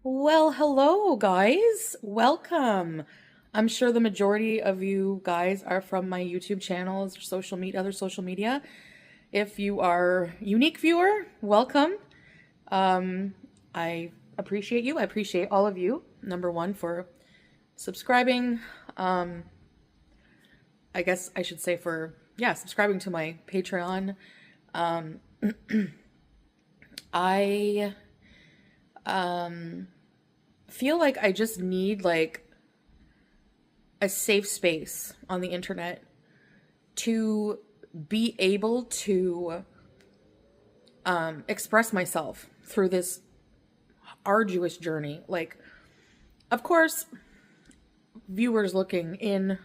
Well, hello guys. Welcome. I'm sure the majority of you guys are from my YouTube channels, social media, other social media. If you are unique viewer, welcome. I appreciate you. I appreciate all of you. Number one for subscribing. Um, I guess I should say for subscribing to my Patreon. Um, I feel like I just need like a safe space on the internet to be able to express myself through this arduous journey. Like, of course, viewers looking in,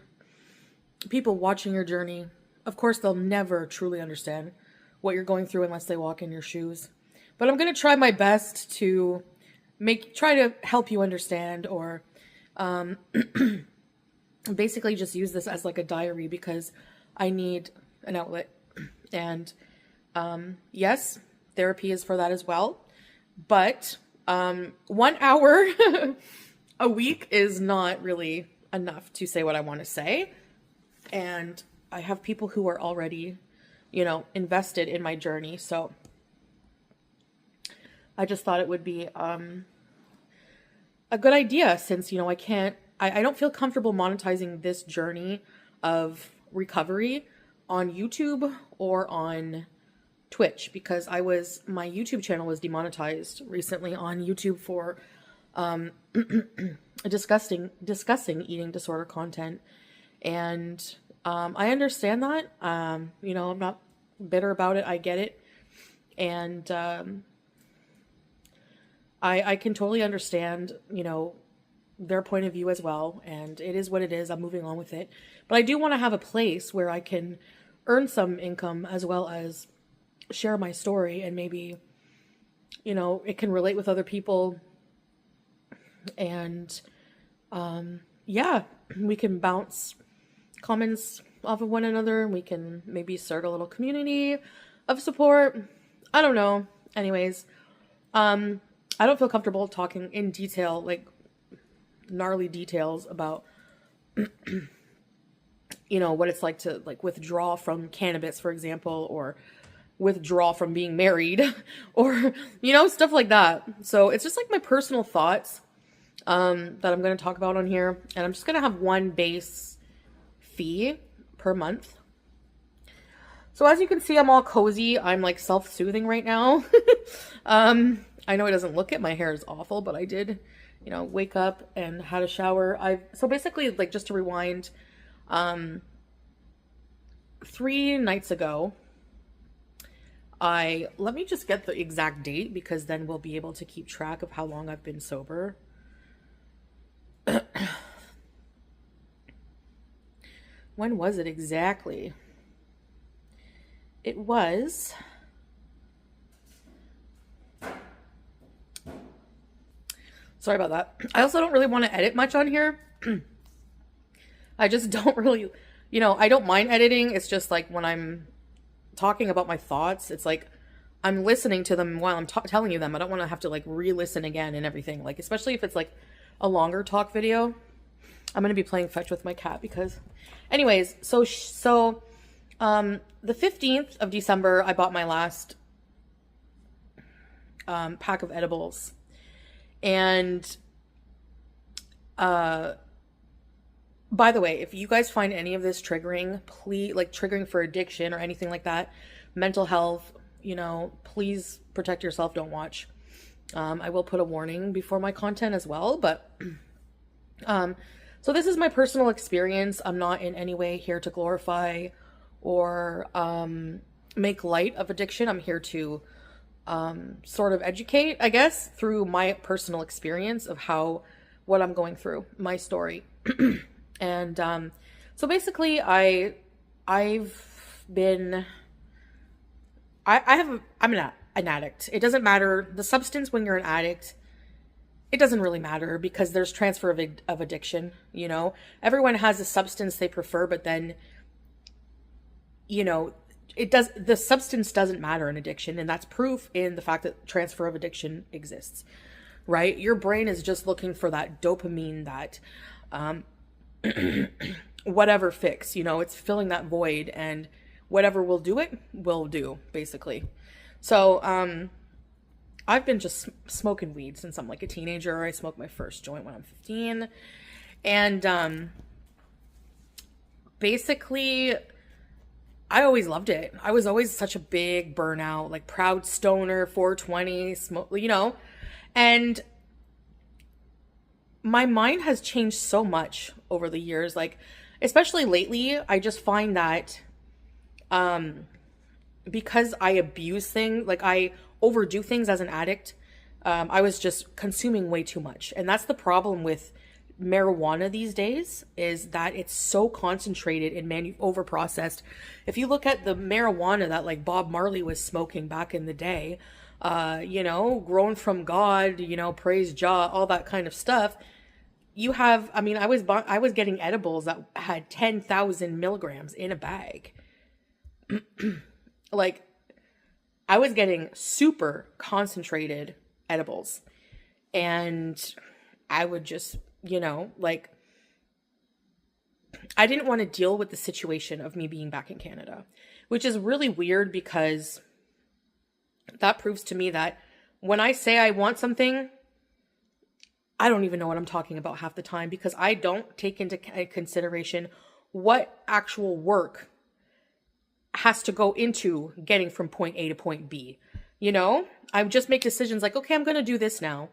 people watching your journey, of course, they'll never truly understand what you're going through unless they walk in your shoes. But I'm going to try my best to try to help you understand, or basically just use this as like a diary because I need an outlet. And yes, therapy is for that as well. But 1 hour a week is not really enough to say what I want to say. And I have people who are already, invested in my journey. So I just thought it would be a good idea since, I don't feel comfortable monetizing this journey of recovery on YouTube or on Twitch because my YouTube channel was demonetized recently on YouTube for discussing eating disorder content. And I understand that. I'm not bitter about it. I get it. And I can totally understand, their point of view as well. And it is what it is. I'm moving on with it. But I do want to have a place where I can earn some income as well as share my story, and maybe, it can relate with other people. And we can bounce comments off of one another. We can maybe start a little community of support. I don't know. Anyways, I don't feel comfortable talking in detail, like gnarly details about, what it's like to like withdraw from cannabis, for example, or withdraw from being married or, stuff like that. So it's just like my personal thoughts that I'm going to talk about on here. And I'm just going to have one base fee per month. So as you can see, I'm all cozy. I'm like self-soothing right now. I know it doesn't look it. My hair is awful, but I did, wake up and had a shower. So basically, like, just to rewind, 3 nights ago, let me just get the exact date because then we'll be able to keep track of how long I've been sober. When was it exactly? It was... Sorry about that. I also don't really want to edit much on here. I just don't really, I don't mind editing. It's just like when I'm talking about my thoughts, it's like I'm listening to them while I'm telling you them. I don't want to have to like re-listen again and everything. Like, especially if it's like a longer talk video. I'm going to be playing fetch with my cat because anyways, so the 15th of December, I bought my last pack of edibles. And by the way, if you guys find any of this triggering, please, like triggering for addiction or anything like that, mental health, please protect yourself. Don't watch. I will put a warning before my content as well, but so this is my personal experience. I'm not in any way here to glorify or make light of addiction. I'm here to sort of educate, I guess, through my personal experience of what I'm going through, my story. And so basically I'm an addict. It doesn't matter. The substance, when you're an addict, it doesn't really matter because there's transfer of addiction, Everyone has a substance they prefer, but then, the substance doesn't matter in addiction, and that's proof in the fact that transfer of addiction exists. right? Your brain is just looking for that dopamine, that um, whatever fix, it's filling that void, and whatever will do it will do, basically. So, I've been just smoking weed since I'm like a teenager. I smoked my first joint when I'm 15. And basically, I always loved it. I was always such a big burnout, like proud stoner, 420, smoke. And my mind has changed so much over the years. Like, especially lately, I just find that because I abuse things, like I overdo things as an addict, I was just consuming way too much. And that's the problem with marijuana these days, is that it's so concentrated and over processed. If you look at the marijuana that like Bob Marley was smoking back in the day, grown from God, praise Jah, all that kind of stuff. You have, I mean, I was getting edibles that had 10,000 milligrams in a bag. Like, I was getting super concentrated edibles, and I would just, like, I didn't want to deal with the situation of me being back in Canada, which is really weird, because that proves to me that when I say I want something, I don't even know what I'm talking about half the time, because I don't take into consideration what actual work has to go into getting from point A to point B. I just make decisions like, okay, I'm going to do this now.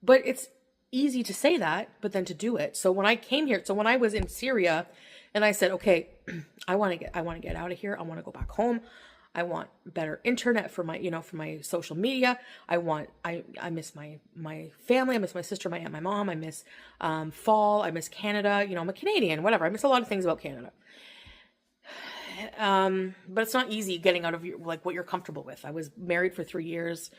But it's easy to say that, but then to do it. So when I came here, when I was in Syria and I said, okay, I want to get out of here. I want to go back home. I want better internet for my, for my social media. I miss my family. I miss my sister, my aunt, my mom. I miss fall. I miss Canada. I'm a Canadian, whatever. I miss a lot of things about Canada. But it's not easy getting out of what you're comfortable with. I was married for 3 years.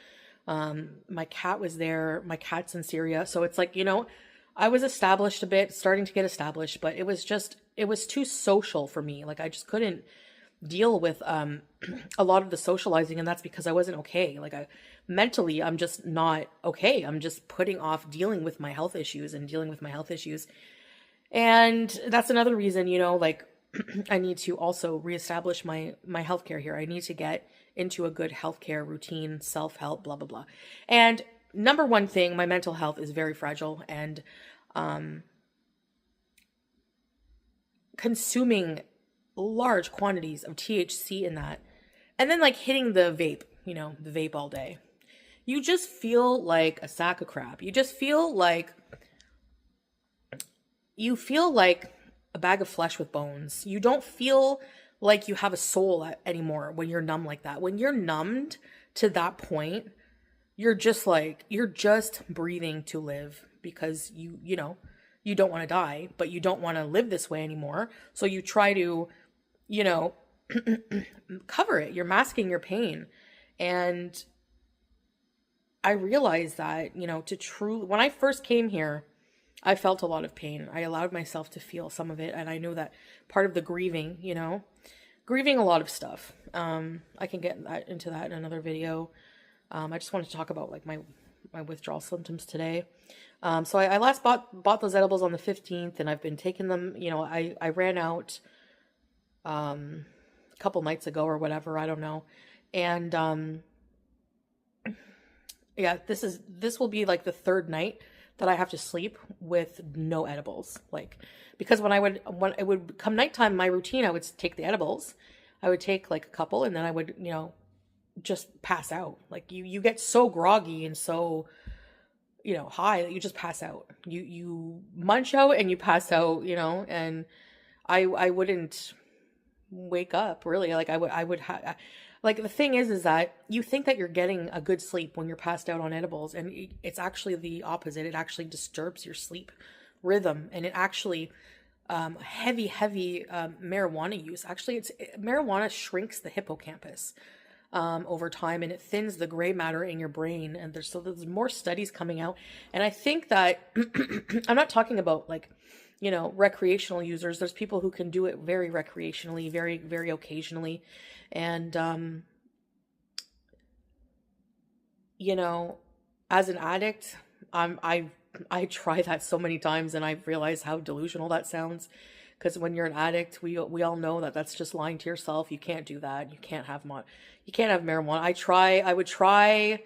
My cat was there. My cat's in Syria. So it's like, I was established a bit, starting to get established, but it was too social for me. Like, I just couldn't deal with, a lot of the socializing. And that's because I wasn't okay. Like, mentally, I'm just not okay. I'm just putting off dealing with my health issues. And that's another reason, like, I need to also reestablish my healthcare here. I need to get into a good healthcare routine, self-help, blah, blah, blah. And number one thing, my mental health is very fragile, and consuming large quantities of THC in that, and then like hitting the vape, the vape all day. You just feel like a sack of crap. You feel like a bag of flesh with bones. You don't feel like you have a soul anymore when you're numb like that. When you're numbed to that point, you're just breathing to live, because you don't want to die, but you don't want to live this way anymore. So you try to, cover it. You're masking your pain. And I realized that, when I first came here, I felt a lot of pain. I allowed myself to feel some of it. And I know that part of the grieving, grieving a lot of stuff. I can get into that in another video. I just wanted to talk about like my withdrawal symptoms today. So I last bought those edibles on the 15th, and I've been taking them, I ran out, a couple nights ago or whatever. I don't know. And, yeah, this will be like the third night that I have to sleep with no edibles. Like, because when it would come nighttime, my routine, I would take the edibles. I would take like a couple, and then I would, just pass out. Like, you get so groggy and so, high that you just pass out. You munch out and you pass out, and I wouldn't wake up really. Like, I would have, like, the thing is that you think that you're getting a good sleep when you're passed out on edibles, and it's actually the opposite. It actually disturbs your sleep rhythm, and it actually, heavy marijuana use. Actually, marijuana shrinks the hippocampus over time, and it thins the gray matter in your brain. And there's more studies coming out, and I think that I'm not talking about like, recreational users. There's people who can do it very recreationally, very, very occasionally. And, as an addict, I I try that so many times, and I've realized how delusional that sounds. Because when you're an addict, we all know that that's just lying to yourself. You can't do that. You can't have marijuana. I would try,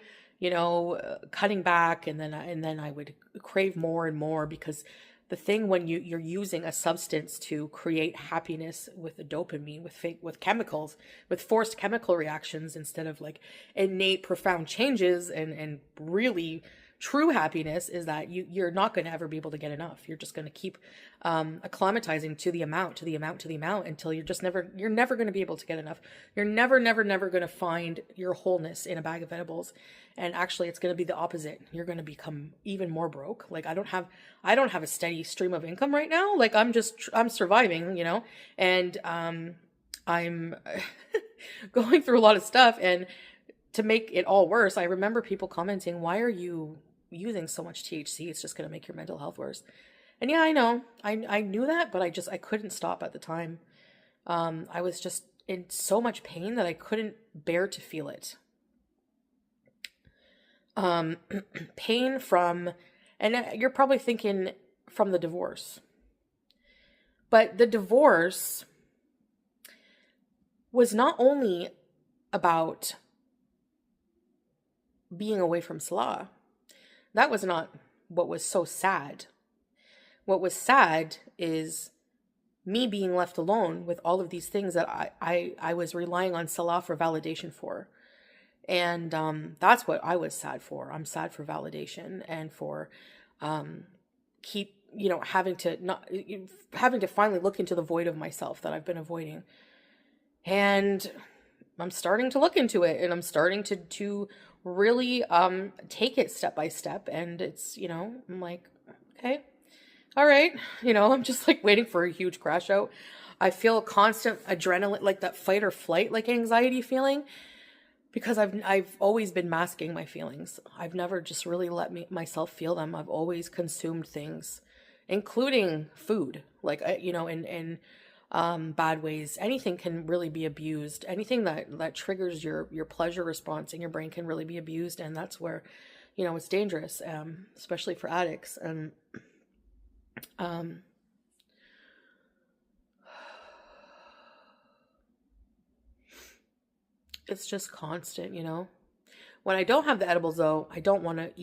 cutting back, and then I would crave more and more, because the thing when you're using a substance to create happiness with the dopamine, with chemicals, with forced chemical reactions, instead of like innate profound changes and really true happiness, is that you're not going to ever be able to get enough. You're just going to keep acclimatizing to the amount, until you're never going to be able to get enough. You're never going to find your wholeness in a bag of edibles. And actually, it's going to be the opposite. You're going to become even more broke. Like, I don't have a steady stream of income right now. Like, I'm surviving, and I'm going through a lot of stuff. And to make it all worse, I remember people commenting, "Why are you using so much THC? It's just going to make your mental health worse." And yeah, I know. I knew that, but I couldn't stop at the time. I was just in so much pain that I couldn't bear to feel it. Pain from, and you're probably thinking from the divorce. But the divorce was not only about being away from Salah. That was not what was so sad. What was sad is me being left alone with all of these things that I was relying on Salah for validation for. And that's what I was sad for. I'm sad for validation, and for having to finally look into the void of myself that I've been avoiding. And I'm starting to look into it, and I'm starting to really take it step by step. And it's, I'm like, okay, all right. I'm just like waiting for a huge crash out. I feel constant adrenaline, like that fight or flight, like anxiety feeling, because I've always been masking my feelings. I've never just really let myself feel them. I've always consumed things, including food, like, in bad ways. Anything can really be abused. Anything that triggers your pleasure response in your brain can really be abused. And that's where, it's dangerous, especially for addicts. And, it's just constant, When I don't have the edibles, though, I don't want to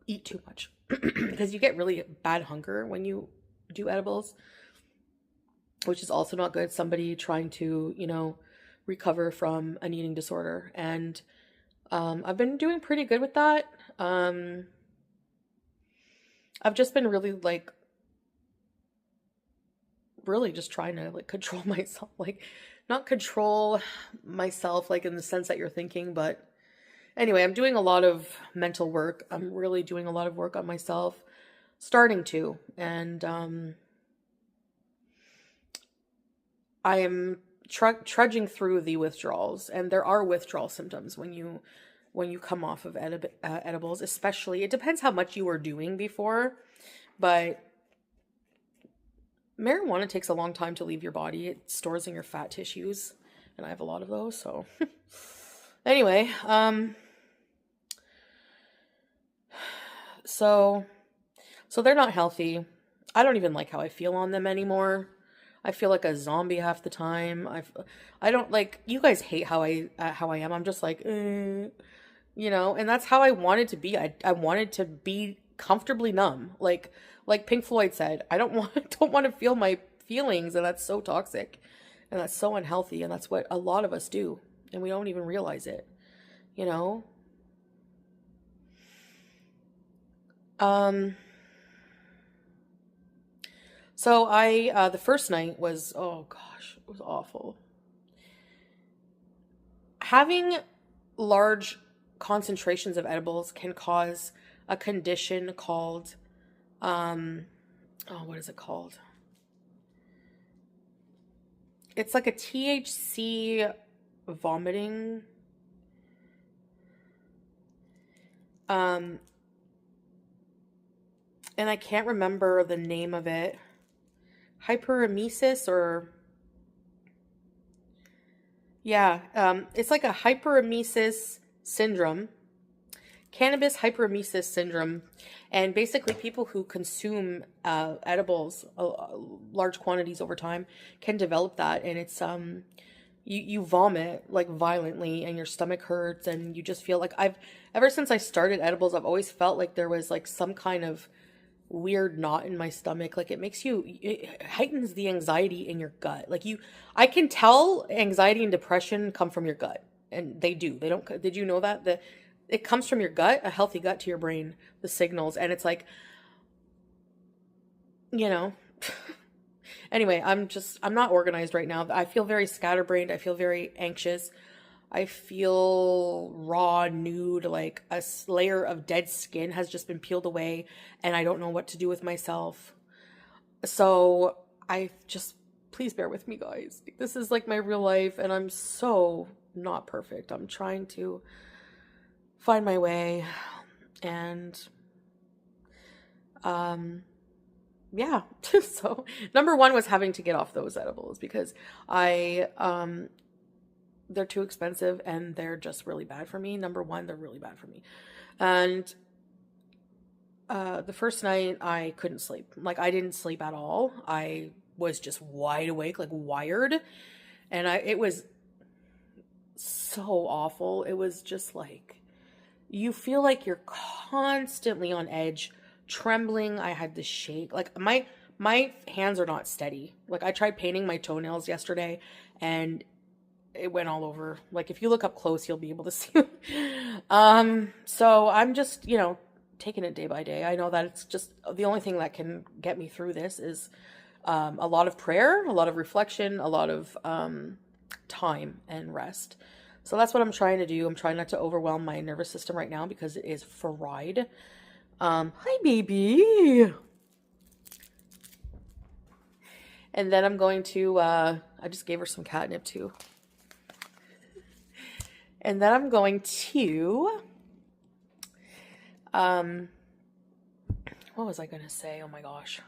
eat too much, because you get really bad hunger when you do edibles, which is also not good. Somebody trying to, recover from an eating disorder. And I've been doing pretty good with that. I've just been really just trying to control myself, not control myself in the sense that you're thinking, but anyway, I'm doing a lot of mental work. I'm really doing a lot of work on myself, starting to, and I am trudging through the withdrawals, and there are withdrawal symptoms when you come off of edibles. Especially, it depends how much you were doing before, but marijuana takes a long time to leave your body. It stores in your fat tissues, and I have a lot of those. So anyway, so they're not healthy. I don't even like how I feel on them anymore. I feel like a zombie half the time. I don't like, you guys hate how I am. I'm just like, and that's how I wanted to be. I wanted to be comfortably numb. Like Pink Floyd said, I don't want to feel my feelings, and that's so toxic, and that's so unhealthy, and that's what a lot of us do, and we don't even realize it. So the first night was, oh gosh, it was awful. Having large concentrations of edibles can cause a condition called, what is it called? It's like a THC vomiting. And I can't remember the name of it. Hyperemesis, or yeah, it's like a hyperemesis syndrome, cannabis hyperemesis syndrome. And basically people who consume edibles large quantities over time can develop that. And it's you vomit like violently and your stomach hurts and you just feel like ever since I started edibles, I've always felt like there was like some kind of weird knot in my stomach. Like it heightens the anxiety in your gut. Like I can tell anxiety and depression come from your gut, and they do. They don't. Did you know that it comes from your gut, a healthy gut to your brain, the signals, and it's like, you know. Anyway, I'm not organized right now. I feel very scatterbrained. I feel very anxious. I feel raw, nude, like a layer of dead skin has just been peeled away, and I don't know what to do with myself. So please bear with me, guys. This is like my real life, and I'm so not perfect. I'm trying to find my way, and yeah. So number one was having to get off those edibles because they're too expensive and they're just really bad for me. Number one, they're really bad for me. And the first night I couldn't sleep. Like I didn't sleep at all. I was just wide awake, like wired. And it was so awful. It was just like, you feel like you're constantly on edge, trembling. I had to shake. Like my hands are not steady. Like I tried painting my toenails yesterday and it went all over. Like if you look up close, you'll be able to see. So I'm just, taking it day by day. I know that it's just the only thing that can get me through this is a lot of prayer, a lot of reflection, a lot of time and rest. So that's what I'm trying to do. I'm trying not to overwhelm my nervous system right now because it is fried. Hi, baby. And then I'm going to, I just gave her some catnip too. And then I'm going to, what was I going to say? Oh my gosh.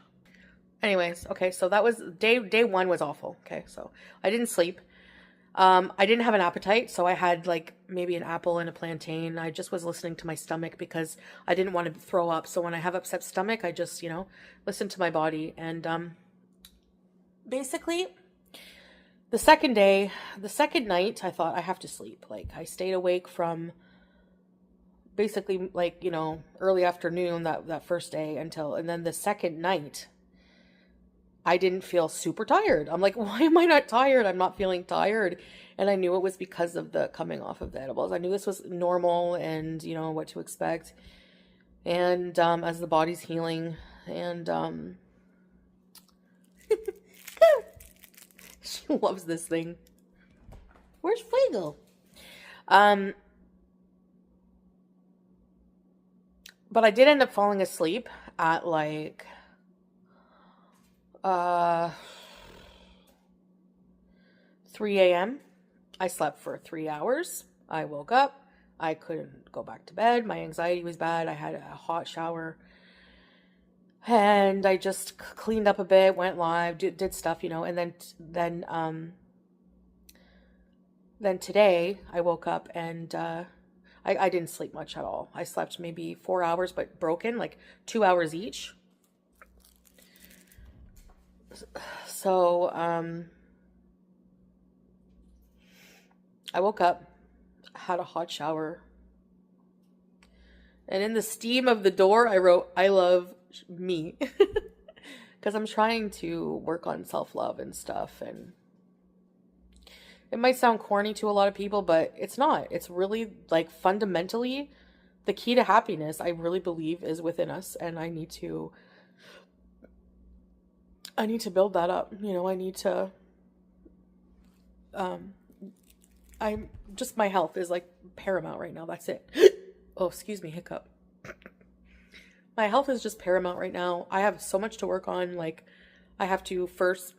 Anyways, okay, so that was day one was awful. Okay, so I didn't sleep. I didn't have an appetite, so I had like maybe an apple and a plantain. I just was listening to my stomach because I didn't want to throw up. So when I have upset stomach, I just, listen to my body. And basically, the second night, I thought I have to sleep. Like I stayed awake from basically like, early afternoon that first day and then the second night, I didn't feel super tired. I'm like, why am I not tired? I'm not feeling tired. And I knew it was because of the coming off of the edibles. I knew this was normal and, what to expect. And as the body's healing and she loves this thing. Where's Fuego? But I did end up falling asleep at like 3 a.m. I slept for 3 hours. I woke up. I couldn't go back to bed. My anxiety was bad. I had a hot shower. And I just cleaned up a bit, went live, did stuff, and then today I woke up and I didn't sleep much at all. I slept maybe 4 hours, but broken, like 2 hours each. So, I woke up, had a hot shower, and in the steam of the door, I wrote, "I love me," because I'm trying to work on self-love and stuff, and it might sound corny to a lot of people, but it's not. It's really, like, fundamentally, the key to happiness, I really believe, is within us, and I need to build that up. I need to, my health is like paramount right now. That's it. Oh, excuse me, hiccup. My health is just paramount right now. I have so much to work on. Like, I have to first,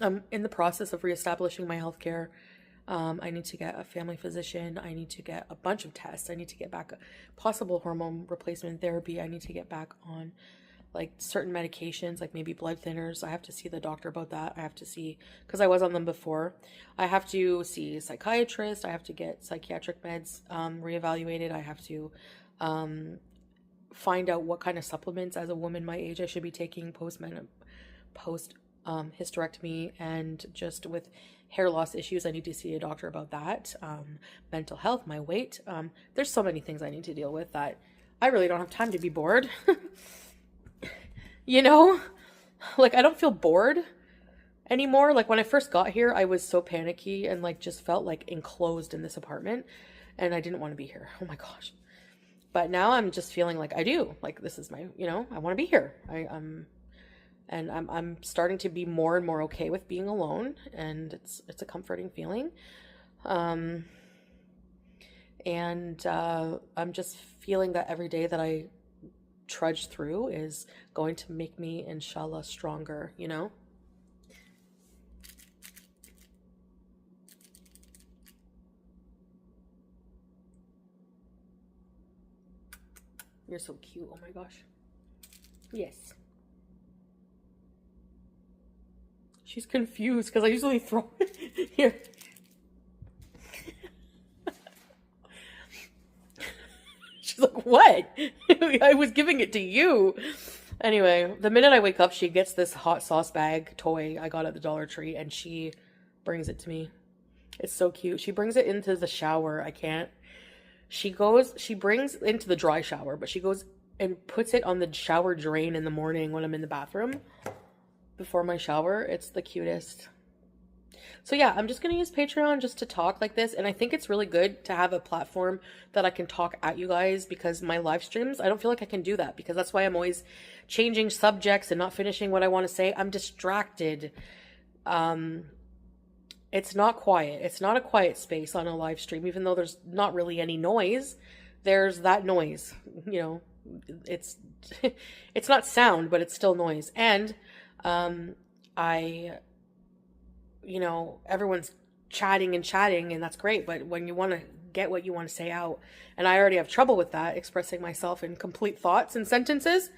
I'm in the process of reestablishing my healthcare. I need to get a family physician. I need to get a bunch of tests. I need to get back possible hormone replacement therapy. I need to get back on like certain medications, like maybe blood thinners. I have to see the doctor about that. I have to see, because I was on them before. I have to see a psychiatrist. I have to get psychiatric meds reevaluated. I have to find out what kind of supplements as a woman my age I should be taking post hysterectomy, and just with hair loss issues, I need to see a doctor about that. Mental health, my weight. There's so many things I need to deal with that I really don't have time to be bored. You know, like I don't feel bored anymore. Like when I first got here, I was so panicky and like just felt like enclosed in this apartment, and I didn't want to be here. Oh my gosh. But now I'm just feeling like I do. Like this is my, I want to be here. I'm starting to be more and more okay with being alone, and it's a comforting feeling. I'm just feeling that every day that I trudge through is going to make me, inshallah, stronger, You're so cute. Oh my gosh. Yes. She's confused because I usually throw it here. She's like, what? I was giving it to you. Anyway, the minute I wake up, she gets this hot sauce bag toy I got at the Dollar Tree, and she brings it to me. It's so cute. She brings it into the shower. She brings into the dry shower, but she goes and puts it on the shower drain in the morning when I'm in the bathroom before my shower. It's the cutest. So yeah, I'm just going to use Patreon just to talk like this. And I think it's really good to have a platform that I can talk at you guys, because my live streams, I don't feel like I can do that, because that's why I'm always changing subjects and not finishing what I want to say. I'm distracted. It's not quiet. It's not a quiet space on a live stream, even though there's not really any noise. There's that noise, it's, it's not sound, but it's still noise. And, everyone's chatting, and that's great. But when you want to get what you want to say out, and I already have trouble with that, expressing myself in complete thoughts and sentences,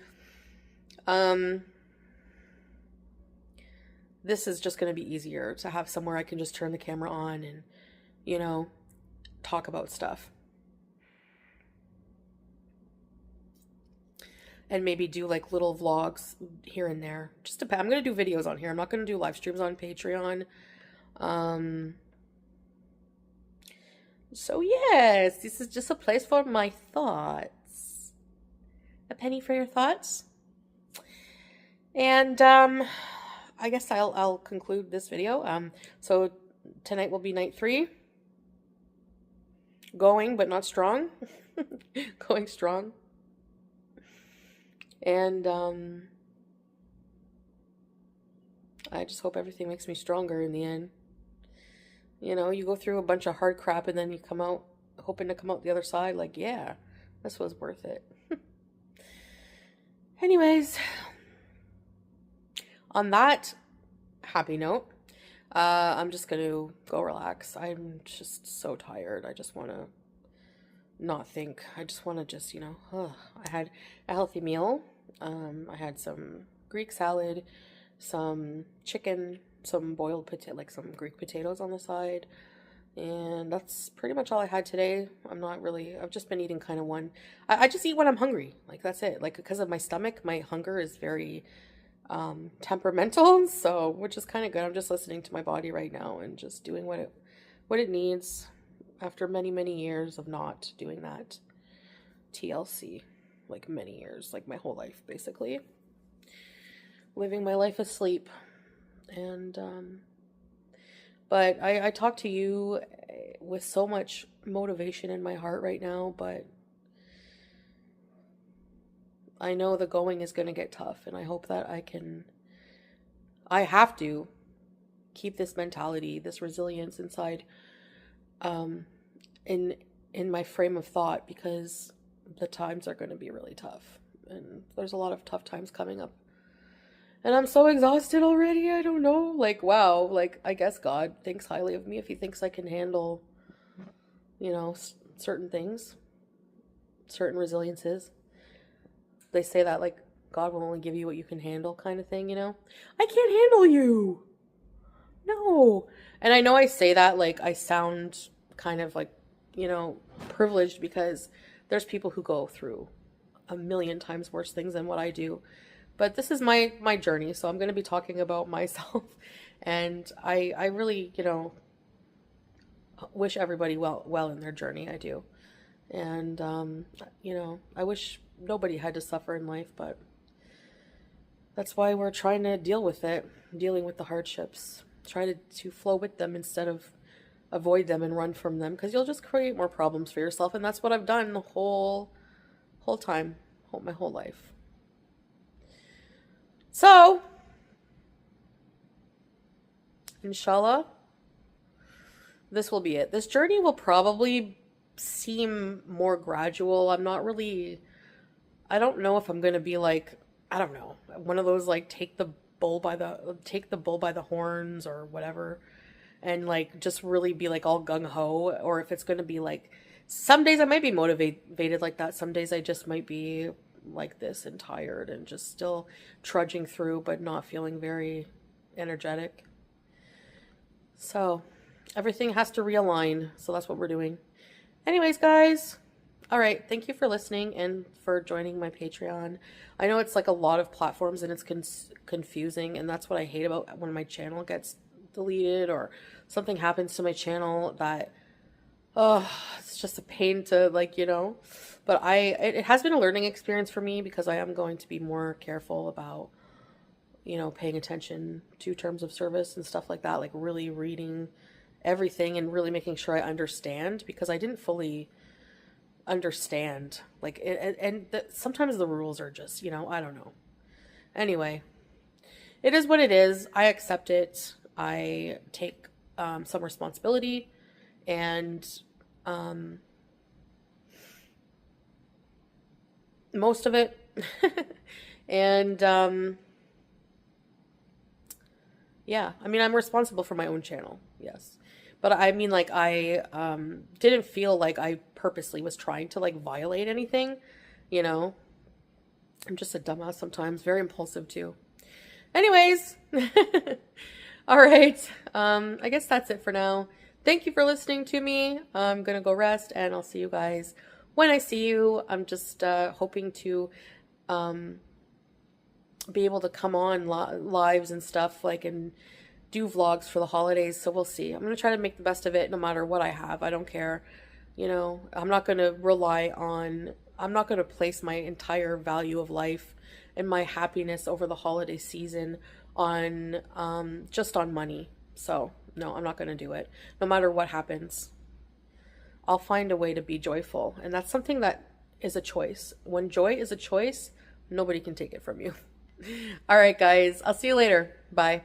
this is just going to be easier to have somewhere I can just turn the camera on and, talk about stuff. And maybe do like little vlogs here and there. I'm going to do videos on here. I'm not going to do live streams on Patreon. So yes, this is just a place for my thoughts. A penny for your thoughts. And I guess I'll conclude this video. So tonight will be night 3. Going, but not strong. Going strong. And I just hope everything makes me stronger in the end. You go through a bunch of hard crap and then you come out hoping to come out the other side like, yeah, this was worth it. Anyways, on that happy note, I'm just going to go relax. I'm just so tired. I just want to not think. I just want to just, I had a healthy meal. I had some Greek salad, some chicken, some boiled some Greek potatoes on the side. And that's pretty much all I had today. I've just been eating kind of I just eat when I'm hungry. Like, that's it. Like, because of my stomach, my hunger is very temperamental, so, which is kind of good. I'm just listening to my body right now and just doing what it needs after many, many years of not doing that. TLC, like many years, like my whole life, basically. Living my life asleep. And, but I talk to you with so much motivation in my heart right now, but I know the going is going to get tough, and I hope that I have to keep this mentality, this resilience inside, in my frame of thought, because the times are going to be really tough, and there's a lot of tough times coming up, and I'm so exhausted already. I don't know, like, wow, like, I guess God thinks highly of me if he thinks I can handle, certain things, certain resiliences. They say that, like, God will only give you what you can handle, kind of thing, I can't handle you. No. And I know I say that like I sound kind of like, privileged, because There's people who go through a million times worse things than what I do. But this is my journey, so I'm going to be talking about myself. And I really, wish everybody well in their journey. I do. And I wish nobody had to suffer in life, but that's why we're trying to deal with it, dealing with the hardships. Try to flow with them instead of avoid them and run from them, because you'll just create more problems for yourself. And that's what I've done the whole time, my whole life. So, inshallah, this will be it. This journey will probably seem more gradual. I don't know if I'm going to be like, I don't know, one of those like take the bull by the horns or whatever, and like just really be like all gung-ho, or if it's going to be like, some days I might be motivated like that. Some days I just might be like this and tired and just still trudging through, but not feeling very energetic. So everything has to realign. So that's what we're doing. Anyways, guys. All right. Thank you for listening and for joining my Patreon. I know it's like a lot of platforms and it's confusing. And that's what I hate about when my channel gets deleted or something happens to my channel that, it's just a pain to but it has been a learning experience for me, because I am going to be more careful about, paying attention to terms of service and stuff like that, like really reading everything and really making sure I understand, because I didn't fully understand sometimes the rules are just, I don't know. Anyway, it is what it is. I accept it. I take some responsibility, and most of it. And yeah, I mean, I'm responsible for my own channel, yes, but I mean, like, I didn't feel like I purposely was trying to like violate anything. I'm just a dumbass sometimes, very impulsive too. Anyways, all right, I guess that's it for now. Thank you for listening to me. I'm gonna go rest, and I'll see you guys when I see you. I'm just hoping to be able to come on lives and stuff, and do vlogs for the holidays. So we'll see. I'm gonna try to make the best of it, no matter what I have. I don't care. I'm not gonna I'm not gonna place my entire value of life and my happiness over the holiday season on just on money. So no, I'm not going to do it. No matter what happens, I'll find a way to be joyful. And that's something that is a choice. When joy is a choice, nobody can take it from you. All right, guys. I'll see you later. Bye.